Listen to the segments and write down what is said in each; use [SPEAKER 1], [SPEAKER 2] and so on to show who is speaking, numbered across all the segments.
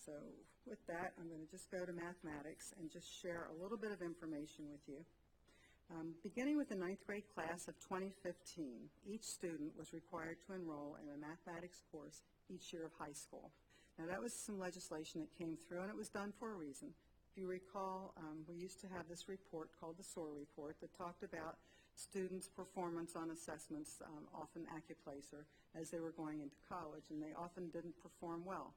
[SPEAKER 1] So with that, I'm going to just go to mathematics and just share a little bit of information with you. Beginning with the 9th grade class of 2015, each student was required to enroll in a mathematics course each year of high school. Now that was some legislation that came through, and it was done for a reason. If you recall, we used to have this report called the SOAR report that talked about students' performance on assessments, often AccuPlacer, as they were going into college, and they often didn't perform well.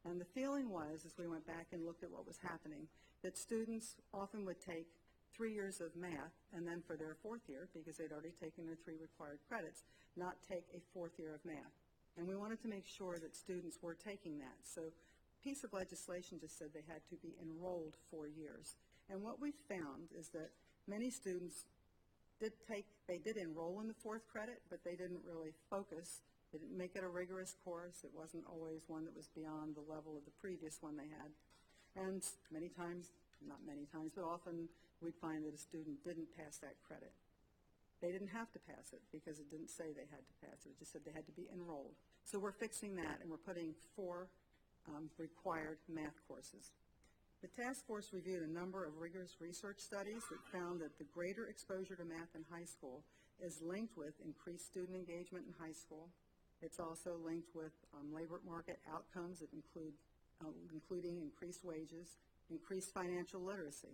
[SPEAKER 1] And the feeling was, as we went back and looked at what was happening, that students often would take 3 years of math, and then for their 4th year, because they'd already taken their 3 required credits, not take a 4th year of math. And we wanted to make sure that students were taking that. So a piece of legislation just said they had to be enrolled 4 years. And what we found is that many students they did enroll in the 4th credit, but they didn't really focus. They didn't make it a rigorous course. It wasn't always one that was beyond the level of the previous one they had. And many times, not many times, but often we'd find that a student didn't pass that credit. They didn't have to pass it because it didn't say they had to pass it. It just said they had to be enrolled. So we're fixing that, and we're putting 4 required math courses. The task force reviewed a number of rigorous research studies that found that the greater exposure to math in high school is linked with increased student engagement in high school. It's also linked with labor market outcomes that including increased wages, increased financial literacy.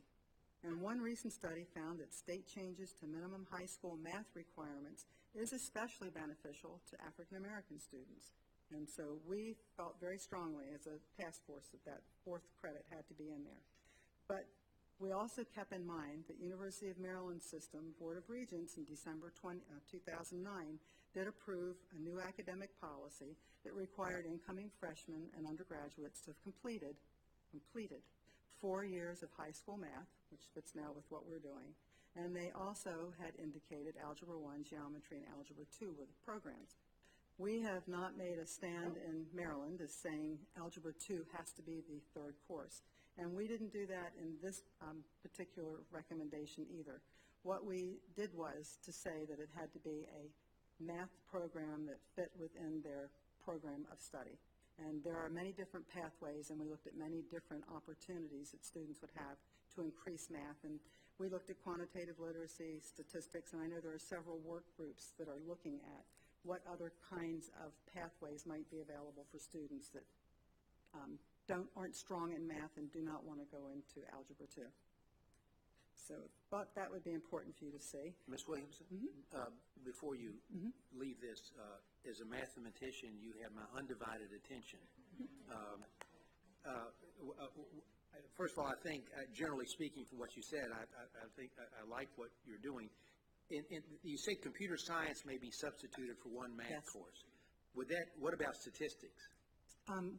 [SPEAKER 1] And one recent study found that state changes to minimum high school math requirements is especially beneficial to African American students. And so we felt very strongly as a task force that 4th credit had to be in there. But we also kept in mind that University of Maryland System Board of Regents in December 2009 did approve a new academic policy that required incoming freshmen and undergraduates to have completed 4 years of high school math, which fits now with what we're doing. And they also had indicated Algebra 1, Geometry, and Algebra 2 were the programs. We have not made a stand in Maryland as saying Algebra 2 has to be the 3rd course. And we didn't do that in this particular recommendation either. What we did was to say that it had to be a math program that fit within their program of study. And there are many different pathways, and we looked at many different opportunities that students would have to increase math. And we looked at quantitative literacy, statistics, and I know there are several work groups that are looking at what other kinds of pathways might be available for students that aren't strong in math and do not want to go into Algebra 2. So thought that would be important for you to see.
[SPEAKER 2] Ms. Williamson, before you leave this, as a mathematician, you have my undivided attention. First of all, I think, generally speaking from what you said, I think I like what you're doing. You say computer science may be substituted for one math course. What about statistics?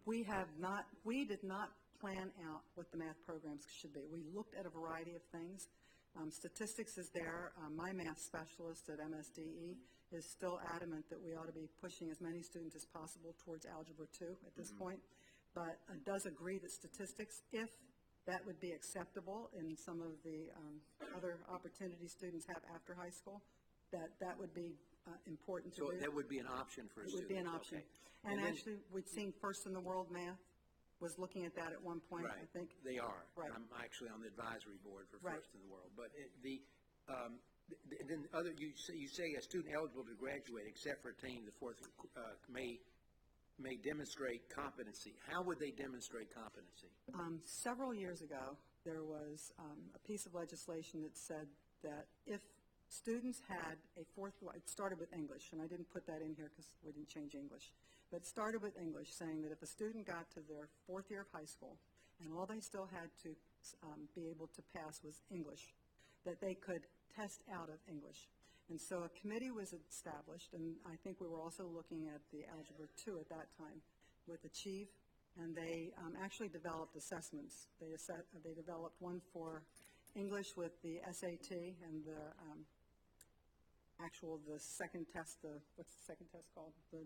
[SPEAKER 1] We did not plan out what the math programs should be. We looked at a variety of things. Statistics is there. My math specialist at MSDE is still adamant that we ought to be pushing as many students as possible towards Algebra 2 at this point, but does agree that statistics, if that would be acceptable in some of the other opportunities students have after high school, that would be important to do.
[SPEAKER 2] So that would be an option for a student?
[SPEAKER 1] It would be an option. Okay. And actually, we'd seen First in the World Math was looking at that at one point,
[SPEAKER 2] right.
[SPEAKER 1] I think.
[SPEAKER 2] They are.
[SPEAKER 1] Right.
[SPEAKER 2] I'm actually on the advisory board for
[SPEAKER 1] right.
[SPEAKER 2] First in the World. But then you say a student eligible to graduate except for attaining the 4th may demonstrate competency. How would they demonstrate competency?
[SPEAKER 1] Several years ago, there was a piece of legislation that said that if students had a 4th, it started with English, and I didn't put that in here because we didn't change English, but it started with English, saying that if a student got to their 4th year of high school and all they still had to be able to pass was English, that they could test out of English. And so a committee was established, and I think we were also looking at the Algebra 2 at that time with Achieve, and they actually developed assessments. They developed one for English with the SAT and the second test, what's the second test called? The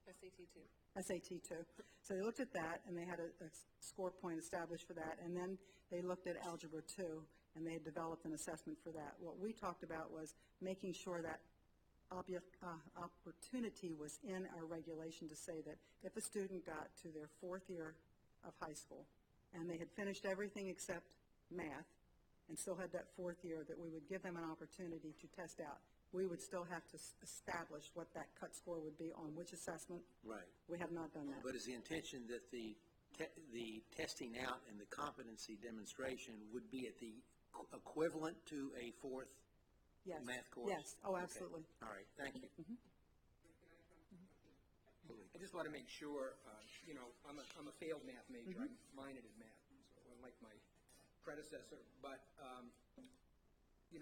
[SPEAKER 3] SAT-2.
[SPEAKER 1] SAT-2. So they looked at that, and they had a score point established for that, and then they looked at Algebra 2, and they had developed an assessment for that. What we talked about was making sure that opportunity was in our regulation to say that if a student got to their 4th year of high school, and they had finished everything except math, and still had that fourth year, that we would give them an opportunity to test out. We would still have to establish what that cut score would be on which assessment.
[SPEAKER 2] Right.
[SPEAKER 1] We have not done that.
[SPEAKER 2] But is the intention that the testing out and the competency demonstration would be at the equivalent to a fourth
[SPEAKER 1] Yes.
[SPEAKER 2] math course?
[SPEAKER 1] Yes. Oh,
[SPEAKER 2] Okay.
[SPEAKER 1] absolutely.
[SPEAKER 2] All right, thank you.
[SPEAKER 3] I just want to make sure, I'm a failed math major. I'm minored in math, so unlike my predecessor. But,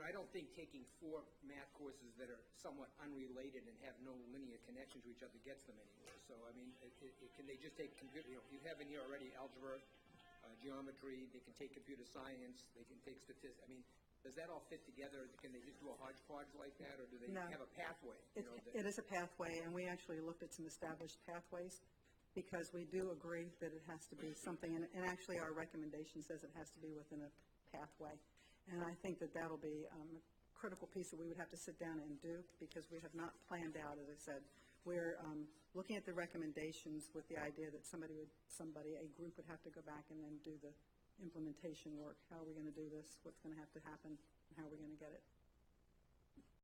[SPEAKER 3] I don't think taking 4 math courses that are somewhat unrelated and have no linear connection to each other gets them anywhere. So, I mean, can they just take computer, you have in here already algebra, geometry, they can take computer science, they can take statistics. I mean, does that all fit together? Can they just do a hodgepodge like that, or do they
[SPEAKER 1] No.
[SPEAKER 3] have a pathway?
[SPEAKER 1] It is a pathway, and we actually looked at some established pathways, because we do agree that it has to be something, and actually our recommendation says it has to be within a pathway. And I think that that'll be a critical piece that we would have to sit down and do, because we have not planned out, as I said. We're looking at the recommendations with the idea that a group would have to go back and then do the implementation work. How are we going to do this? What's going to have to happen? And how are we going to get it?